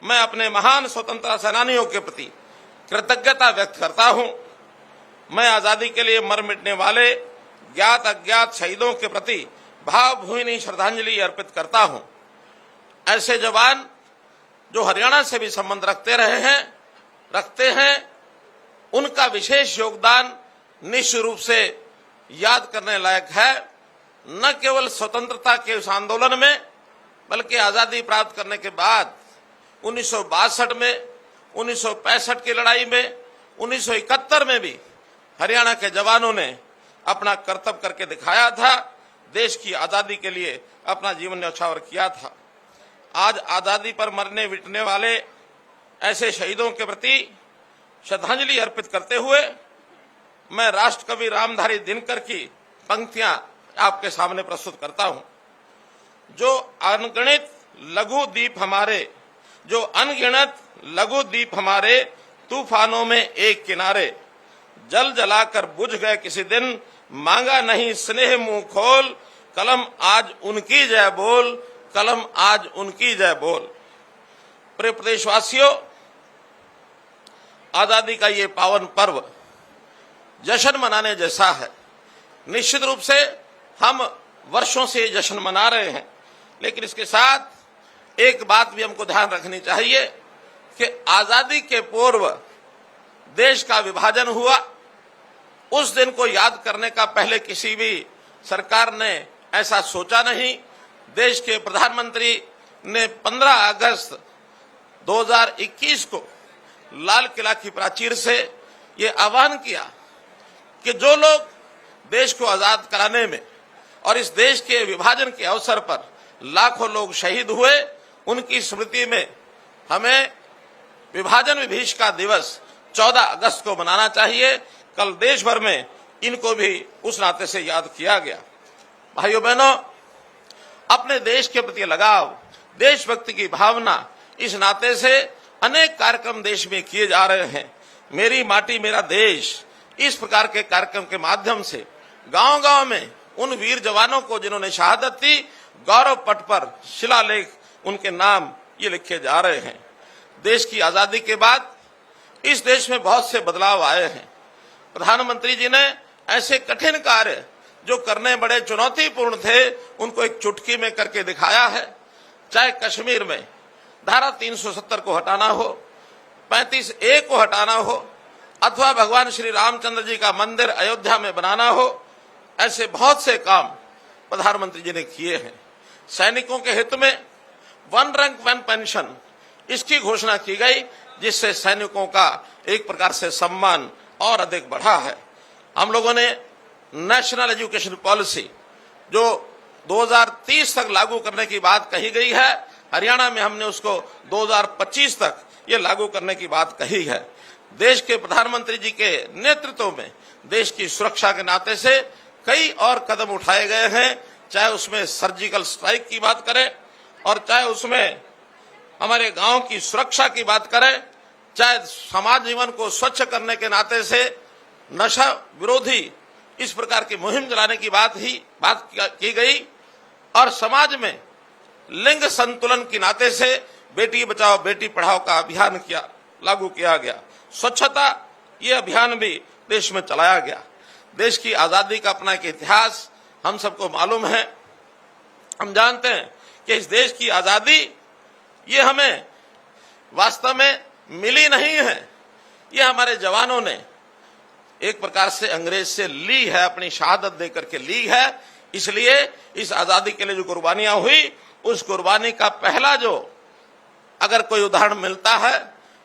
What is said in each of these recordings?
मैं अपने महान स्वतंत्रता सेनानियों के प्रति कृतज्ञता व्यक्त करता हूं। मैं आजादी के लिए मर मिटने वाले ज्ञात अज्ञात शहीदों के प्रति भावभीनी श्रद्धांजलि अर्पित करता हूं। ऐसे जवान जो हरियाणा से भी संबंध रखते हैं, उनका विशेष योगदान निश्चित रूप से याद करने लायक है। न केवल स्वतंत्रता के उस आंदोलन में, बल्कि आजादी प्राप्त करने के बाद 1962 में, 1965 की लड़ाई में, 1971 में भी हरियाणा के जवानों ने अपना कर्तव्य करके दिखाया था, देश की आजादी के लिए अपना जीवन न्यौछावर किया था। आज आजादी पर मरने मिटने वाले ऐसे शहीदों के प्रति श्रद्धांजलि अर्पित करते हुए मैं राष्ट्रकवि रामधारी दिनकर की पंक्तियां आपके सामने प्रस्तुत करता हूं। जो अनगिनत लघु द्वीप हमारे तूफानों में एक किनारे, जल जलाकर बुझ गए किसी दिन, मांगा नहीं स्नेह मुंह खोल, कलम आज उनकी जय बोल, कलम आज उनकी जय बोल। प्रिय प्रदेशवासियों, आजादी का ये पावन पर्व जश्न मनाने जैसा है। निश्चित रूप से हम वर्षों से जश्न मना रहे हैं, लेकिन इसके साथ एक बात भी हमको ध्यान रखनी चाहिए कि आजादी के पूर्व देश का विभाजन हुआ। उस दिन को याद करने का पहले किसी भी सरकार ने ऐसा सोचा नहीं। देश के प्रधानमंत्री ने 15 अगस्त 2021 को लाल किला की प्राचीर से ये आह्वान किया कि जो लोग देश को आजाद कराने में और इस देश के विभाजन के अवसर पर लाखों लोग शहीद हुए, उनकी स्मृति में हमें विभाजन विभीषिका दिवस 14 अगस्त को मनाना चाहिए। कल देश भर में इनको भी उस नाते से याद किया गया। भाइयों बहनों, अपने देश के प्रति लगाव, देशभक्ति की भावना, इस नाते से अनेक कार्यक्रम देश में किए जा रहे हैं। मेरी माटी मेरा देश, इस प्रकार के कार्यक्रम के माध्यम से गांव-गांव में उन वीर जवानों को जिन्होंने शहादत दी, गौरव पट पर शिलालेख उनके नाम ये लिखे जा रहे हैं। देश की आजादी के बाद इस देश में बहुत से बदलाव आए हैं। प्रधानमंत्री जी ने ऐसे कठिन कार्य जो करने बड़े चुनौतीपूर्ण थे, उनको एक चुटकी में करके दिखाया है। चाहे कश्मीर में धारा 370 को हटाना हो, 35A को हटाना हो, अथवा भगवान श्री रामचंद्र जी का मंदिर अयोध्या में बनाना हो, ऐसे बहुत से काम प्रधानमंत्री जी ने किए हैं। सैनिकों के हित में 1 रैंक 1 पेंशन, इसकी घोषणा की गई, जिससे सैनिकों का एक प्रकार से सम्मान और अधिक बढ़ा है। हम लोगों ने नेशनल एजुकेशन पॉलिसी जो 2030 तक लागू करने की बात कही गई है, हरियाणा में हमने उसको 2025 तक ये लागू करने की बात कही है। देश के प्रधानमंत्री जी के नेतृत्व में देश की सुरक्षा के नाते से कई और कदम उठाए गए हैं, चाहे उसमें सर्जिकल स्ट्राइक की बात करें और चाहे उसमें हमारे गांव की सुरक्षा की बात करें, चाहे समाज जीवन को स्वच्छ करने के नाते से नशा विरोधी इस प्रकार की मुहिम चलाने की बात की गई, और समाज में लिंग संतुलन के नाते से बेटी बचाओ बेटी पढ़ाओ का अभियान लागू किया गया। स्वच्छता ये अभियान भी देश में चलाया गया। देश की आजादी का अपना एक इतिहास हम सबको मालूम है। हम जानते हैं कि इस देश की आजादी ये हमें वास्तव में मिली नहीं है, ये हमारे जवानों ने एक प्रकार से अंग्रेज से ली है, अपनी शहादत देकर के ली है। इसलिए इस आजादी के लिए जो कुर्बानियां हुई, उस कुर्बानी का पहला जो अगर कोई उदाहरण मिलता है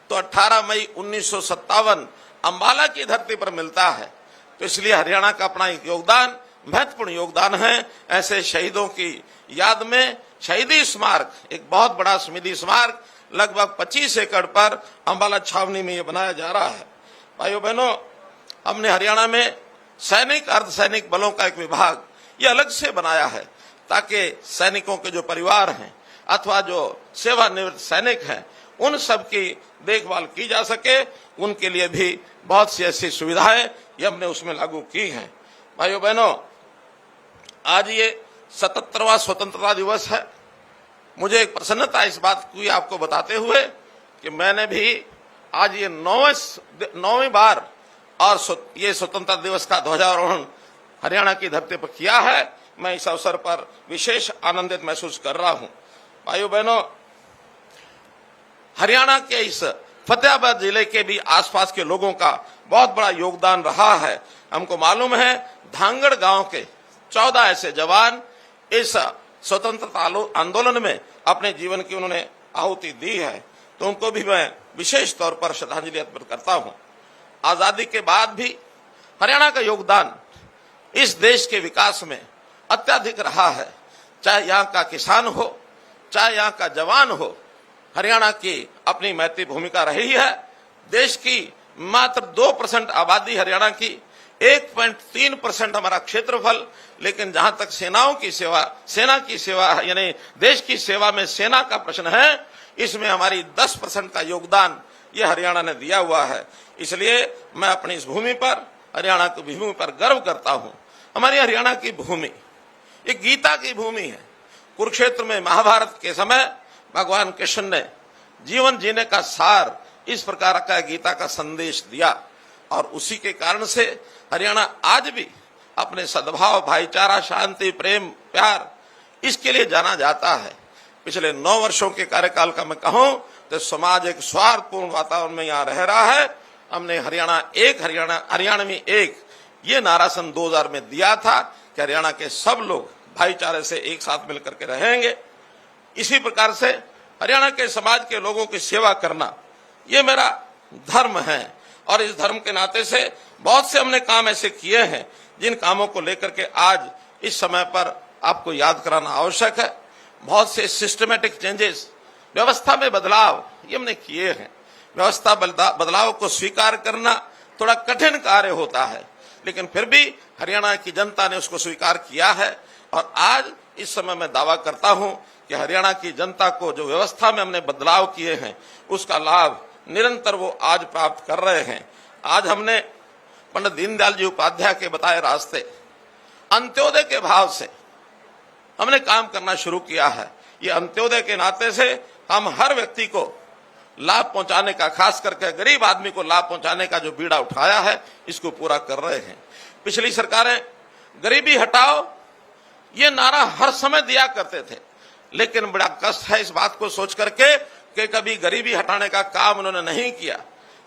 तो 18 मई 1957 अंबाला की धरती पर मिलता है। तो इसलिए हरियाणा का अपना एक योगदान, महत्वपूर्ण योगदान है। ऐसे शहीदों की याद में शहीदी स्मारक, एक बहुत बड़ा स्मृति स्मारक लगभग 25 एकड़ पर अंबाला छावनी में ये बनाया जा रहा है। भाइयों बहनों, हमने हरियाणा में सैनिक अर्धसैनिक बलों का एक विभाग ये अलग से बनाया है, ताकि सैनिकों के जो परिवार हैं अथवा जो सेवानिवृत्त सैनिक हैं, उन सब की देखभाल की जा सके। उनके लिए भी बहुत सी ऐसी सुविधाएं ये हमने उसमें लागू की हैं। भाइयों बहनों, आज ये 77वां स्वतंत्रता दिवस है। मुझे एक प्रसन्नता इस बात की आपको बताते हुए कि मैंने भी आज ये 9वीं बार और ये स्वतंत्रता दिवस का ध्वजारोहण हरियाणा की धरती पर किया है। मैं इस अवसर पर विशेष आनंदित महसूस कर रहा हूं। भाइयों बहनों, हरियाणा के इस फतेहाबाद जिले के भी आसपास के लोगों का बहुत बड़ा योगदान रहा है। हमको मालूम है धांगड़ गांव के 14 ऐसे जवान इस स्वतंत्रता आंदोलन में अपने जीवन की उन्होंने आहुति दी है, तो उनको भी मैं विशेष तौर पर श्रद्धांजलि अर्पित करता हूं। आजादी के बाद भी हरियाणा का योगदान इस देश के विकास में अत्यधिक रहा है। चाहे यहाँ का किसान हो, चाहे यहाँ का जवान हो, हरियाणा की अपनी महती भूमिका रही है। देश की मात्र 2% आबादी हरियाणा की, 1.3% हमारा क्षेत्रफल, लेकिन जहां तक सेना की सेवा यानी देश की सेवा में सेना का प्रश्न है, इसमें हमारी 10% का योगदान ये हरियाणा ने दिया हुआ है। इसलिए मैं अपनी इस भूमि पर, हरियाणा की भूमि पर गर्व करता हूं। हमारी हरियाणा की भूमि एक गीता की भूमि है। कुरुक्षेत्र में महाभारत के समय भगवान कृष्ण ने जीवन जीने का सार इस प्रकार का गीता का संदेश दिया, और उसी के कारण से हरियाणा आज भी अपने सद्भाव, भाईचारा, शांति, प्रेम, प्यार, इसके लिए जाना जाता है। पिछले 9 वर्षों के कार्यकाल का मैं कहूं तो समाज एक स्वार्थपूर्ण वातावरण में यहाँ रह रहा है। हमने हरियाणा में एक ये नारा सन 2000 में दिया था कि हरियाणा के सब लोग भाईचारे से एक साथ मिलकर के रहेंगे। इसी प्रकार से हरियाणा के समाज के लोगों की सेवा करना ये मेरा धर्म है, और इस धर्म के नाते से बहुत से हमने काम ऐसे किए हैं जिन कामों को लेकर के आज इस समय पर आपको याद कराना आवश्यक है। बहुत से सिस्टमेटिक चेंजेस, व्यवस्था में बदलाव ये हमने किए हैं। व्यवस्था बदलाव को स्वीकार करना थोड़ा कठिन कार्य होता है, लेकिन फिर भी हरियाणा की जनता ने उसको स्वीकार किया है, और आज इस समय मैं दावा करता हूं कि हरियाणा की जनता को जो व्यवस्था में हमने बदलाव किए हैं उसका लाभ निरंतर वो आज प्राप्त कर रहे हैं। आज हमने पंडित दीनदयाल जी उपाध्याय के बताए रास्ते, अंत्योदय के भाव से हमने काम करना शुरू किया है। ये अंत्योदय के नाते से हम हर व्यक्ति को लाभ पहुंचाने का, खास करके गरीब आदमी को लाभ पहुंचाने का जो बीड़ा उठाया है, इसको पूरा कर रहे हैं। पिछली सरकारें गरीबी हटाओ ये नारा हर समय दिया करते थे, लेकिन बड़ा कष्ट है इस बात को सोच करके कि कभी गरीबी हटाने का काम उन्होंने नहीं किया।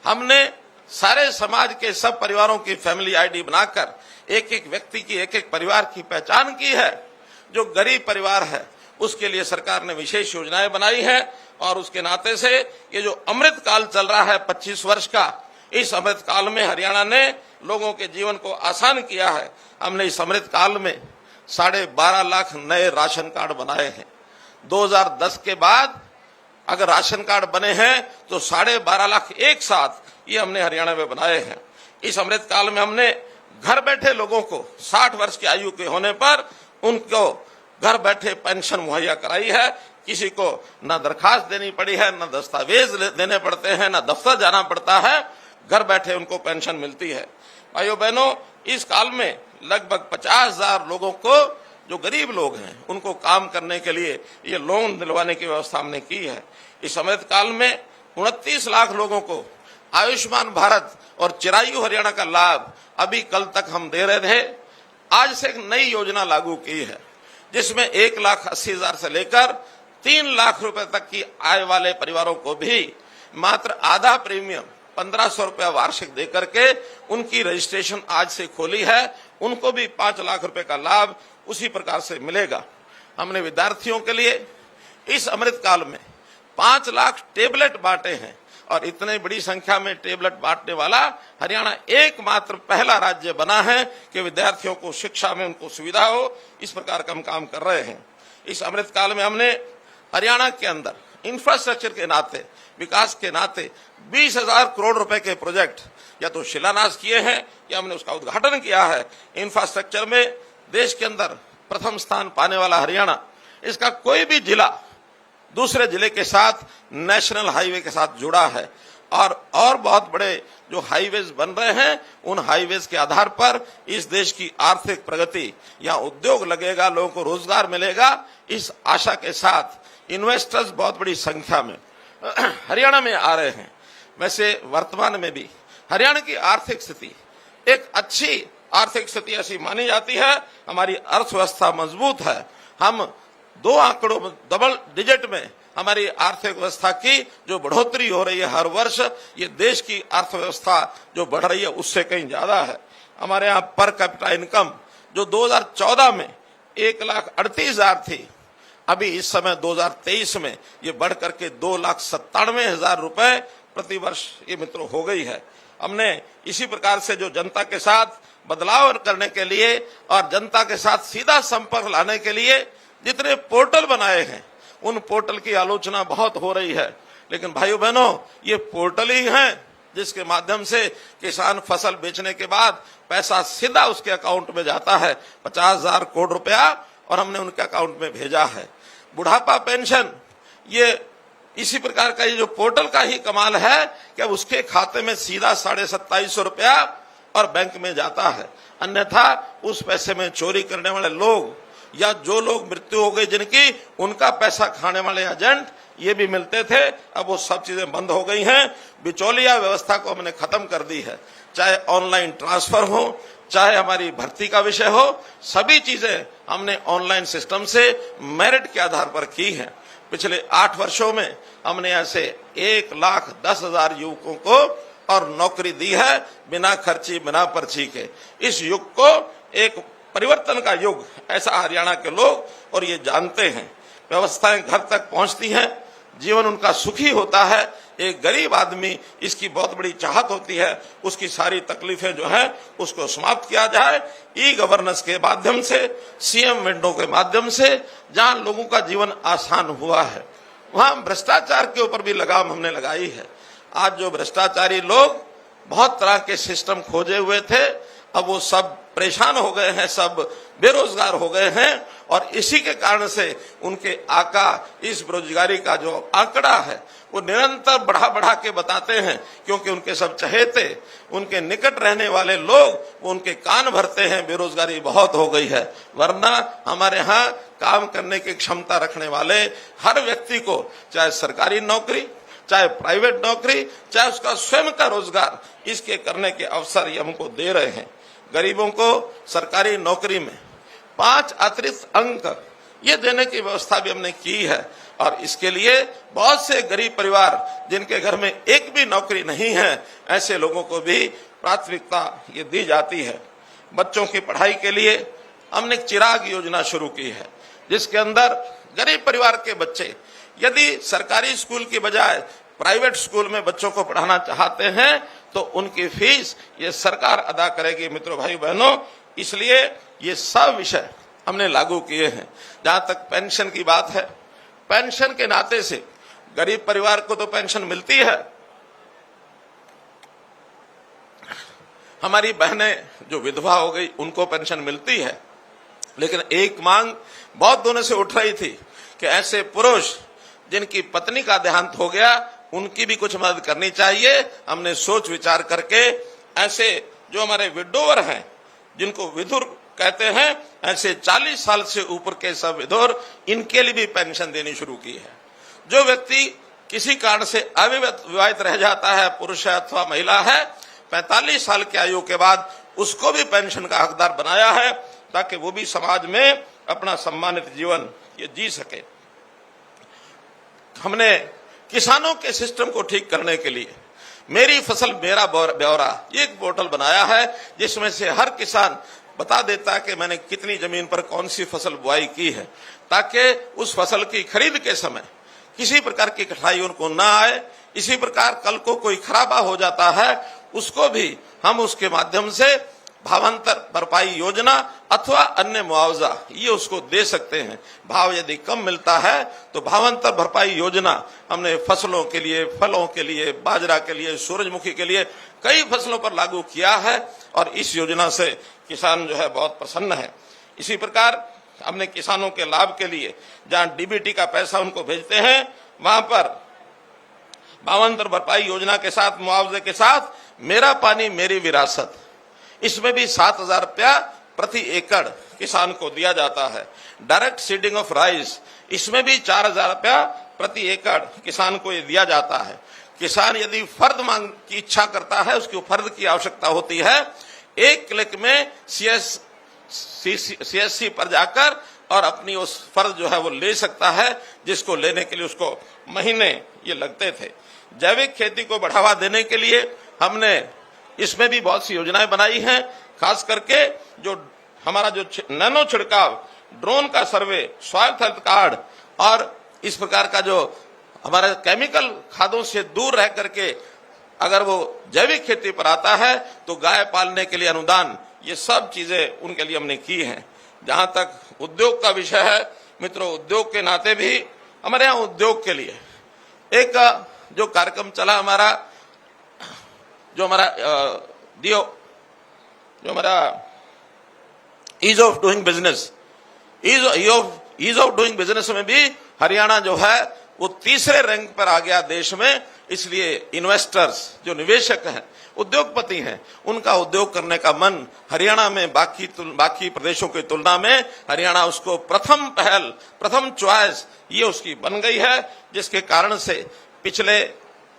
हमने सारे समाज के सब परिवारों की फैमिली आईडी बनाकर एक एक व्यक्ति की, एक एक परिवार की पहचान की है। जो गरीब परिवार है उसके लिए सरकार ने विशेष योजनाएं बनाई है, और उसके नाते से ये जो अमृत काल चल रहा है 25 वर्ष का, इस अमृत काल में हरियाणा ने लोगों के जीवन को आसान किया है। हमने इस अमृत काल में 12.5 लाख नए राशन कार्ड बनाए हैं। 2010 के बाद अगर राशन कार्ड बने हैं तो 12.5 लाख एक साथ ये हमने हरियाणा में बनाए हैं। इस अमृत काल में हमने घर बैठे लोगों को 60 वर्ष की आयु के होने पर उनको घर बैठे पेंशन मुहैया कराई है। किसी को न दरखास्त देनी पड़ी है, न दस्तावेज देने पड़ते हैं, न दफ्तर जाना पड़ता है, घर बैठे उनको पेंशन मिलती है। भाइयों बहनों, इस काल में लगभग 50,000 लोगों को, जो गरीब लोग हैं, उनको काम करने के लिए ये लोन दिलवाने की व्यवस्था हमने की है। इस अमृत काल में 29 लाख लोगों को आयुष्मान भारत और चिरायु हरियाणा का लाभ अभी कल तक हम दे रहे थे। आज से एक नई योजना लागू की है जिसमें 1,80,000 से लेकर 3 लाख रुपए तक की आय वाले परिवारों को भी मात्र आधा प्रीमियम 1,500 रुपया वार्षिक देकर के उनकी रजिस्ट्रेशन आज से खोली है। उनको भी 5 लाख रुपए का लाभ उसी प्रकार से मिलेगा। हमने विद्यार्थियों के लिए इस अमृत काल में 5 लाख टेबलेट बांटे हैं, और इतने बड़ी संख्या में टेबलेट बांटने वाला हरियाणा एकमात्र पहला राज्य बना है कि विद्यार्थियों को शिक्षा में उनको सुविधा हो। इस प्रकार का हम काम कर रहे हैं। इस अमृत काल में हमने हरियाणा के अंदर इंफ्रास्ट्रक्चर के नाते, विकास के नाते 20,000 करोड़ रुपए के प्रोजेक्ट या तो शिलान्यास किए हैं या हमने उसका उद्घाटन किया है। इंफ्रास्ट्रक्चर में देश के अंदर प्रथम स्थान पाने वाला हरियाणा, इसका कोई भी जिला दूसरे जिले के साथ नेशनल हाईवे के साथ जुड़ा है, और बहुत बड़े जो हाईवेज बन रहे हैं, उन हाईवेज के आधार पर इस देश की आर्थिक प्रगति, यहाँ उद्योग लगेगा, लोगों को रोजगार मिलेगा। इस आशा के साथ इन्वेस्टर्स बहुत बड़ी संख्या में हरियाणा में आ रहे हैं। वैसे वर्तमान में भी हरियाणा की आर्थिक स्थिति एक अच्छी आर्थिक स्थिति ऐसी मानी जाती है। हमारी अर्थव्यवस्था मजबूत है। हम 2 आंकड़ों में डबल डिजिट में हमारी आर्थिक व्यवस्था की जो बढ़ोतरी हो रही है हर वर्ष, ये देश की अर्थव्यवस्था जो बढ़ रही है उससे कहीं ज्यादा है। हमारे यहाँ पर कैपिटा इनकम जो 2014 में 1,38,000 थी, अभी इस समय 2023 में ये बढ़ करके 2,97,000 रुपए प्रति वर्ष ये मित्रों हो गई है। हमने इसी प्रकार से जो जनता के साथ बदलाव करने के लिए और जनता के साथ सीधा संपर्क लाने के लिए जितने पोर्टल बनाए हैं, उन पोर्टल की आलोचना बहुत हो रही है, लेकिन भाइयों बहनों ये पोर्टल ही हैं जिसके माध्यम से किसान फसल बेचने के बाद पैसा सीधा उसके अकाउंट में जाता है, 50,000 करोड़ रुपया, और हमने उनके अकाउंट में भेजा है। बुढ़ापा पेंशन ये इसी प्रकार का ये जो पोर्टल का ही कमाल है कि उसके खाते में सीधा 2750 रुपया और बैंक में जाता है। अन्यथा उस पैसे में चोरी करने वाले लोग या जो लोग मृत्यु हो गई जिनकी, उनका पैसा खाने वाले एजेंट ये भी मिलते थे। अब वो सब चीजें बंद हो गई हैं। बिचौलिया व्यवस्था को हमने खत्म कर दी है। चाहे ऑनलाइन ट्रांसफर हो, चाहे हमारी भर्ती का विषय हो, सभी चीजें हमने ऑनलाइन सिस्टम से मेरिट के आधार पर की है। पिछले 8 वर्षों में हमने ऐसे 1,10,000 युवकों को और नौकरी दी है बिना खर्ची बिना पर्ची के। इस युग को एक परिवर्तन का युग ऐसा हरियाणा के लोग और ये जानते हैं। व्यवस्थाएं घर तक पहुंचती हैं, जीवन उनका सुखी होता है। एक गरीब आदमी इसकी बहुत बड़ी चाहत होती है, उसकी सारी तकलीफें जो है उसको समाप्त किया जाए। ई गवर्नेंस के माध्यम से, सीएम विंडो के माध्यम से, जहां लोगों का जीवन आसान हुआ है, वहां भ्रष्टाचार के ऊपर भी लगाम हमने लगाई है। आज जो भ्रष्टाचारी लोग बहुत तरह के सिस्टम खोजे हुए थे, अब वो सब परेशान हो गए हैं, सब बेरोजगार हो गए हैं, और इसी के कारण से उनके आका इस बेरोजगारी का जो आंकड़ा है वो निरंतर बढ़ा बढ़ा के बताते हैं, क्योंकि उनके सब चहेते, उनके निकट रहने वाले लोग उनके कान भरते हैं बेरोजगारी बहुत हो गई है। वरना हमारे यहाँ काम करने की क्षमता रखने वाले हर व्यक्ति को, चाहे सरकारी नौकरी, चाहे प्राइवेट नौकरी, चाहे उसका स्वयं का रोजगार, इसके करने के अवसर ये हमको दे रहे हैं। गरीबों को सरकारी नौकरी में 5 अतिरिक्त अंक ये देने की व्यवस्था भी हमने की है, और इसके लिए बहुत से गरीब परिवार जिनके घर में एक भी नौकरी नहीं है, ऐसे लोगों को भी प्राथमिकता ये दी जाती है। बच्चों की पढ़ाई के लिए हमने एक चिराग योजना शुरू की है, जिसके अंदर गरीब परिवार के बच्चे यदि सरकारी स्कूल की बजाय प्राइवेट स्कूल में बच्चों को पढ़ाना चाहते हैं तो उनकी फीस ये सरकार अदा करेगी। मित्रों, भाई बहनों, इसलिए ये सब विषय हमने लागू किए हैं। जहां तक पेंशन की बात है, पेंशन के नाते से गरीब परिवार को तो पेंशन मिलती है। हमारी बहनें जो विधवा हो गई उनको पेंशन मिलती है, लेकिन एक मांग बहुत दिनों से उठ रही थी कि ऐसे पुरुष जिनकी पत्नी का देहांत हो गया उनकी भी कुछ मदद करनी चाहिए। हमने सोच विचार करके ऐसे जो हमारे विडोवर हैं, जिनको विधुर कहते हैं, ऐसे 40 साल से ऊपर के सब विधुर, इनके लिए भी पेंशन देनी शुरू की है। जो व्यक्ति किसी कारण से अविवाहित रह जाता है, पुरुष है अथवा महिला है, 45 साल की आयु के बाद उसको भी पेंशन का हकदार बनाया है, ताकि वो भी समाज में अपना सम्मानित जीवन ये जी सके। हमने किसानों के सिस्टम को ठीक करने के लिए मेरी फसल मेरा ब्यौरा ये एक पोर्टल बनाया है, जिसमें से हर किसान बता देता है कि मैंने कितनी जमीन पर कौन सी फसल बुआई की है, ताकि उस फसल की खरीद के समय किसी प्रकार की कठिनाई उनको ना आए। इसी प्रकार कल को कोई खराबा हो जाता है, उसको भी हम उसके माध्यम से भावांतर भरपाई योजना अथवा अन्य मुआवजा ये उसको दे सकते हैं। भाव यदि कम मिलता है तो भावांतर भरपाई योजना हमने फसलों के लिए, फलों के लिए, बाजरा के लिए, सूरजमुखी के लिए कई फसलों पर लागू किया है, और इस योजना से किसान जो है बहुत प्रसन्न है। इसी प्रकार हमने किसानों के लाभ के लिए जहां डीबीटी का पैसा उनको भेजते हैं, वहां पर भावांतर भरपाई योजना के साथ, मुआवजे के साथ मेरा पानी मेरी विरासत, इसमें भी 7,000 रुपया प्रति एकड़ किसान को दिया जाता है। डायरेक्ट सीडिंग ऑफ राइस, इसमें भी 4,000 रुपया प्रति एकड़ किसान को ये दिया जाता है। किसान यदि फर्द मांग की इच्छा करता है, उसकी फर्द की आवश्यकता होती है, एक क्लिक में सीएससी पर जाकर और अपनी उस फर्ज जो है वो ले सकता है, जिसको लेने के लिए उसको महीने ये लगते थे। जैविक खेती को बढ़ावा देने के लिए हमने इसमें भी बहुत सी योजनाएं बनाई हैं, खास करके जो हमारा जो नैनो छिड़काव, ड्रोन का सर्वे, सॉइल हेल्थ कार्ड और इस प्रकार का जो हमारे केमिकल खादों से दूर रह करके अगर वो जैविक खेती पर आता है तो गाय पालने के लिए अनुदान, ये सब चीजें उनके लिए हमने की हैं। जहां तक उद्योग का विषय है मित्रों, उद्योग के नाते भी हमारे यहाँ उद्योग के लिए एक जो कार्यक्रम चला हमारा, जो हमारा ease of doing business, ease of doing business में भी हरियाणा जो है वो तीसरे रैंक पर आ गया देश में। इसलिए इन्वेस्टर्स, जो निवेशक हैं, उद्योगपति हैं, उनका उद्योग करने का मन हरियाणा में बाकी प्रदेशों की तुलना में हरियाणा उसको प्रथम पहल, प्रथम चॉइस ये उसकी बन गई है, जिसके कारण से पिछले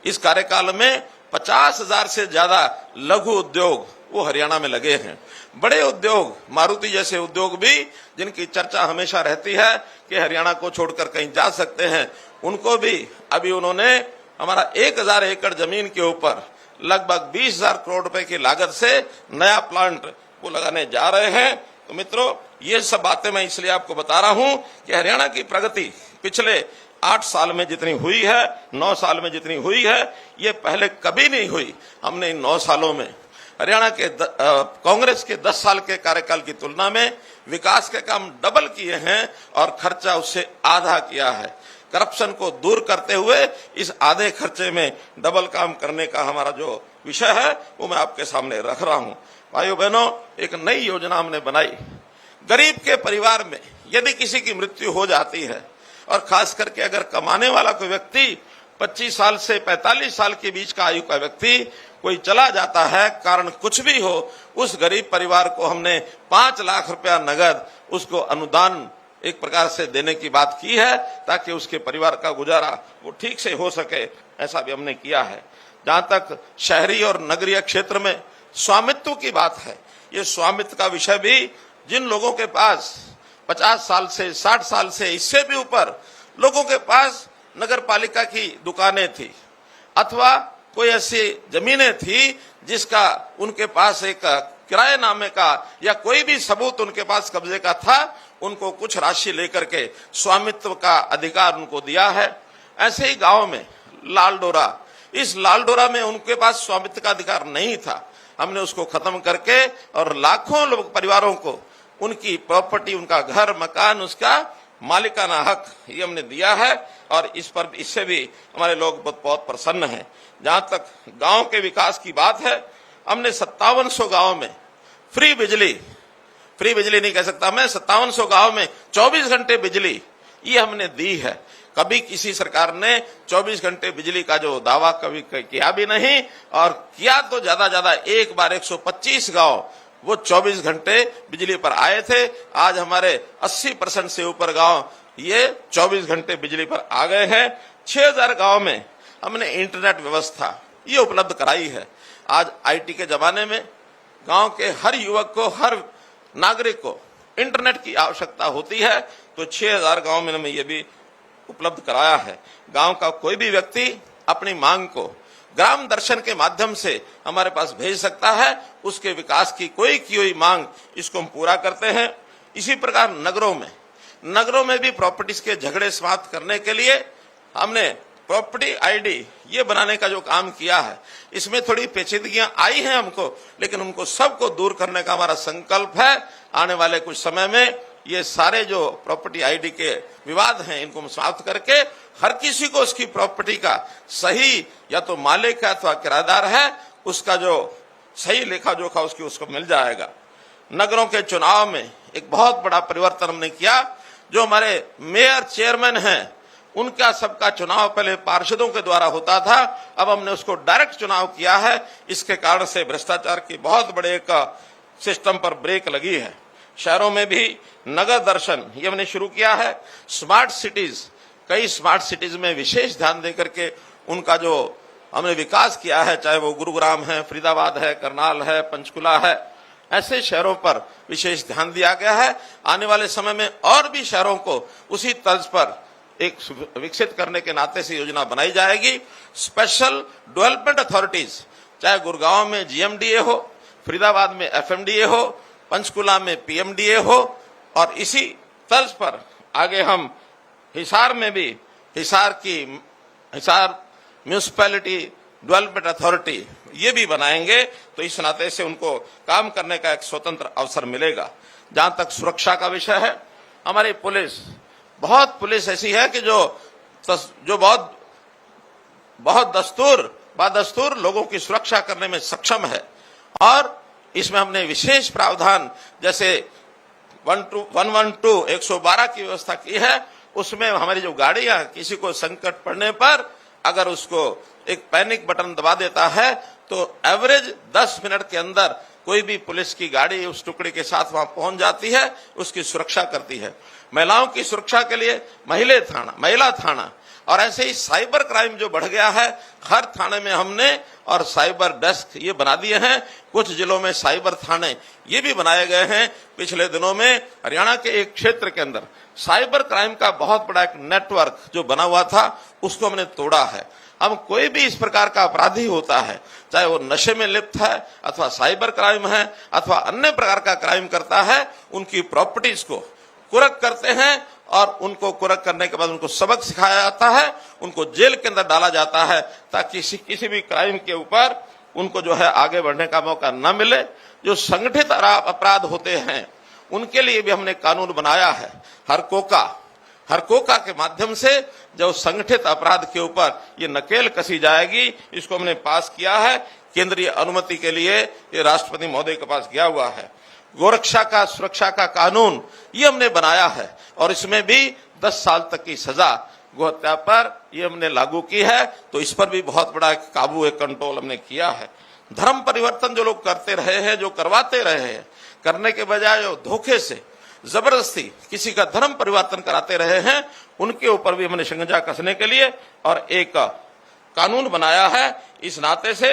इस कार्यकाल में 50,000 से ज्यादा लघु उद्योग वो हरियाणा में लगे हैं। बड़े उद्योग, मारुति जैसे उद्योग भी, जिनकी चर्चा हमेशा रहती है कि हरियाणा को छोड़कर कहीं जा सकते हैं, उनको भी अभी उन्होंने हमारा 1,000 एकड़ जमीन के ऊपर लगभग 20,000 करोड़ रुपए की लागत से नया प्लांट वो लगाने जा रहे हैं। तो मित्रों, ये सब बातें मैं इसलिए आपको बता रहा हूं कि हरियाणा की प्रगति पिछले 8 साल में जितनी हुई है, 9 साल में जितनी हुई है, ये पहले कभी नहीं हुई। हमने इन 9 सालों में हरियाणा के कांग्रेस के 10 साल के कार्यकाल की तुलना में विकास के काम डबल किए हैं और खर्चा उससे आधा किया है। करप्शन को दूर करते हुए इस आधे खर्चे में डबल काम करने का हमारा जो विषय है वो मैं आपके सामने रख रहा हूं। भाइयों बहनों, एक नई योजना हमने बनाई। गरीब के परिवार में यदि किसी की मृत्यु हो जाती है और खास करके अगर कमाने वाला कोई व्यक्ति 25 साल से 45 साल के बीच का आयु का व्यक्ति कोई चला जाता है, कारण कुछ भी हो, उस गरीब परिवार को हमने 5 लाख रुपया नगद उसको अनुदान एक प्रकार से देने की बात की है, ताकि उसके परिवार का गुजारा वो ठीक से हो सके। ऐसा भी हमने किया है। जहां तक शहरी और नगरीय क्षेत्र में स्वामित्व की बात है, ये स्वामित्व का विषय भी जिन लोगों के पास 50 साल से 60 साल से इससे भी ऊपर लोगों के पास नगर पालिका की दुकानें थी अथवा कोई ऐसी जमीनें थी जिसका उनके पास एक किराएनामे का या कोई भी सबूत उनके पास कब्जे का था, उनको कुछ राशि लेकर के स्वामित्व का अधिकार उनको दिया है। ऐसे ही गांव में लालडोरा, इस लालडोरा में उनके पास स्वामित्व का अधिकार नहीं था, हमने उसको खत्म करके और लाखों लोग परिवारों को उनकी प्रॉपर्टी, उनका घर मकान, उसका मालिकाना हक ये हमने दिया है और इस पर इससे भी हमारे लोग बहुत प्रसन्न हैं। जहां तक गांव के विकास की बात है, हमने 5700 गांव में फ्री बिजली नहीं कह सकता मैं, 5700 गांव में 24 घंटे बिजली ये हमने दी है। कभी किसी सरकार ने 24 घंटे बिजली का जो दावा कभी किया भी नहीं, और किया तो ज्यादा एक बार 125 गांव वो 24 घंटे बिजली पर आए थे। आज हमारे 80% से ऊपर गांव ये 24 घंटे बिजली पर आ गए हैं। 6000 गांव में हमने इंटरनेट व्यवस्था ये उपलब्ध कराई है। आज आईटी के जमाने में गांव के हर युवक को, हर नागरिक को इंटरनेट की आवश्यकता होती है, तो 6000 गांव में हमने ये भी उपलब्ध कराया है। गांव का कोई भी व्यक्ति अपनी मांग को ग्राम दर्शन के माध्यम से हमारे पास भेज सकता है, उसके विकास की कोई की हुई मांग इसको हम पूरा करते हैं। इसी प्रकार नगरों में भी प्रॉपर्टीज के झगड़े समाप्त करने के लिए हमने प्रॉपर्टी आईडी ये बनाने का जो काम किया है, इसमें थोड़ी पेचीदगियां आई हैं हमको, लेकिन उनको सबको दूर करने का हमारा संकल्प है। आने वाले कुछ समय में ये सारे जो प्रॉपर्टी आईडी के विवाद हैं इनको समाप्त करके हर किसी को उसकी प्रॉपर्टी का सही, या तो मालिक है अथवा किराएदार है, उसका जो सही लेखा जोखा उसको मिल जाएगा। नगरों के चुनाव में एक बहुत बड़ा परिवर्तन हमने किया। जो हमारे मेयर चेयरमैन हैं उनका सबका चुनाव पहले पार्षदों के द्वारा होता था, अब हमने उसको डायरेक्ट चुनाव किया है। इसके कारण से भ्रष्टाचार की बहुत बड़े एक सिस्टम पर ब्रेक लगी है। शहरों में भी नगर दर्शन ये हमने शुरू किया है। स्मार्ट सिटीज, कई स्मार्ट सिटीज में विशेष ध्यान देकर के उनका जो हमने विकास किया है, चाहे वो गुरुग्राम है, फरीदाबाद है, करनाल है, पंचकुला है, ऐसे शहरों पर विशेष ध्यान दिया गया है। आने वाले समय में और भी शहरों को उसी तर्ज पर एक विकसित करने के नाते से योजना बनाई जाएगी। स्पेशल डेवलपमेंट अथॉरिटीज, चाहे गुड़गांव में जीएमडीए हो, फरीदाबाद में एफएमडीए हो, पंचकुला में पीएमडीए हो, और इसी तर्ज पर आगे हम हिसार में भी हिसार म्यूनिसिपैलिटी डेवलपमेंट अथॉरिटी ये भी बनाएंगे। तो इस नाते से उनको काम करने का एक स्वतंत्र अवसर मिलेगा। जहां तक सुरक्षा का विषय है, हमारी पुलिस ऐसी है कि जो बहुत बदस्तूर लोगों की सुरक्षा करने में सक्षम है। और इसमें हमने विशेष प्रावधान, जैसे 112 की व्यवस्था की है। उसमें हमारी जो गाड़ियां किसी को संकट पड़ने पर अगर उसको एक पैनिक बटन दबा देता है तो एवरेज 10 मिनट के अंदर कोई भी पुलिस की गाड़ी उस टुकड़ी के साथ वहां पहुंच जाती है, उसकी सुरक्षा करती है। महिलाओं की सुरक्षा के लिए महिला थाना, और ऐसे ही साइबर क्राइम जो बढ़ गया है, हर थाने में हमने और साइबर डेस्क ये बना दिए हैं। कुछ जिलों में साइबर थाने ये भी बनाए गए हैं। पिछले दिनों में हरियाणा के एक क्षेत्र के अंदर साइबर क्राइम का बहुत बड़ा एक नेटवर्क जो बना हुआ था, उसको हमने तोड़ा है। अब कोई भी इस प्रकार का अपराधी होता है, चाहे वो नशे में लिप्त है अथवा साइबर क्राइम है अथवा अन्य प्रकार का क्राइम करता है, उनकी प्रॉपर्टीज को कुरक करते हैं और उनको कुरक करने के बाद उनको सबक सिखाया जाता है, उनको जेल के अंदर डाला जाता है, ताकि किसी भी क्राइम के ऊपर उनको जो है आगे बढ़ने का मौका न मिले। जो संगठित अपराध होते हैं उनके लिए भी हमने कानून बनाया है। हरकोका के माध्यम से जो संगठित अपराध के ऊपर ये नकेल कसी जाएगी, इसको हमने पास किया है। केंद्रीय अनुमति के लिए ये राष्ट्रपति महोदय के पास गया हुआ है। गोरक्षा का सुरक्षा का कानून ये हमने बनाया है और इसमें भी 10 साल तक की सजा गोहत्या पर ये हमने लागू की है। तो इस पर भी बहुत बड़ा काबू, एक कंट्रोल हमने किया है। धर्म परिवर्तन जो लोग करते रहे हैं, जो करवाते रहे हैं, करने के बजाय जो धोखे से जबरदस्ती किसी का धर्म परिवर्तन कराते रहे हैं, उनके ऊपर भी हमने शिकंजा कसने के लिए और एक कानून बनाया है। इस नाते से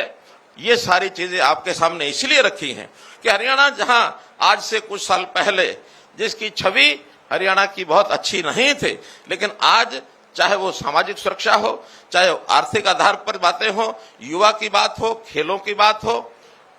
ये सारी चीजें आपके सामने इसलिए रखी हैं कि हरियाणा जहां आज से कुछ साल पहले जिसकी छवि हरियाणा की बहुत अच्छी नहीं थी, लेकिन आज चाहे वो सामाजिक सुरक्षा हो, चाहे आर्थिक आधार पर बातें हो, युवा की बात हो, खेलों की बात हो,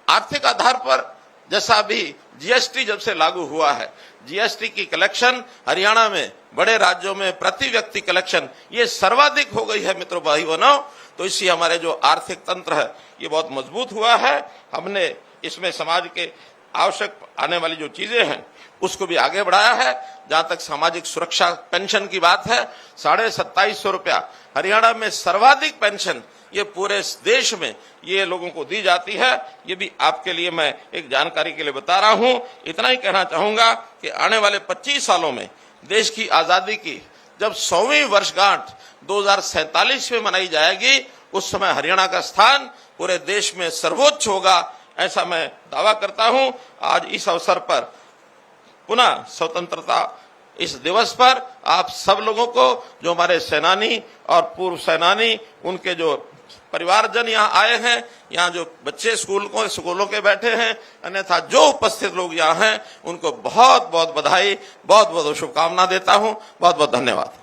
आर्थिक आधार पर जैसा भी जीएसटी जब से लागू हुआ है, जीएसटी की कलेक्शन हरियाणा में बड़े राज्यों में प्रति व्यक्ति कलेक्शन ये सर्वाधिक हो गई है मित्रों, भाई बहनों। तो इससे हमारे जो आर्थिक तंत्र है ये बहुत मजबूत हुआ है। हमने इसमें समाज के आवश्यक आने वाली जो चीजें हैं उसको भी आगे बढ़ाया है। जहां तक सामाजिक सुरक्षा पेंशन की बात है, 2750 रुपया हरियाणा में सर्वाधिक पेंशन ये पूरे देश में ये लोगों को दी जाती है। ये भी आपके लिए मैं एक जानकारी के लिए बता रहा हूं। इतना ही कहना चाहूंगा कि आने वाले 25 सालों में देश की आजादी की जब 100वीं वर्षगांठ 2047 में मनाई जाएगी, उस समय हरियाणा का स्थान पूरे देश में सर्वोच्च होगा, ऐसा मैं दावा करता हूं। आज इस अवसर पर पुनः स्वतंत्रता इस दिवस पर आप सब लोगों को, जो हमारे सेनानी और पूर्व सेनानी, उनके जो परिवारजन यहाँ आए हैं, यहाँ जो बच्चे स्कूलों के बैठे हैं, अन्यथा जो उपस्थित लोग यहाँ हैं, उनको बहुत बहुत बधाई, बहुत बहुत शुभकामना देता हूँ। बहुत बहुत धन्यवाद।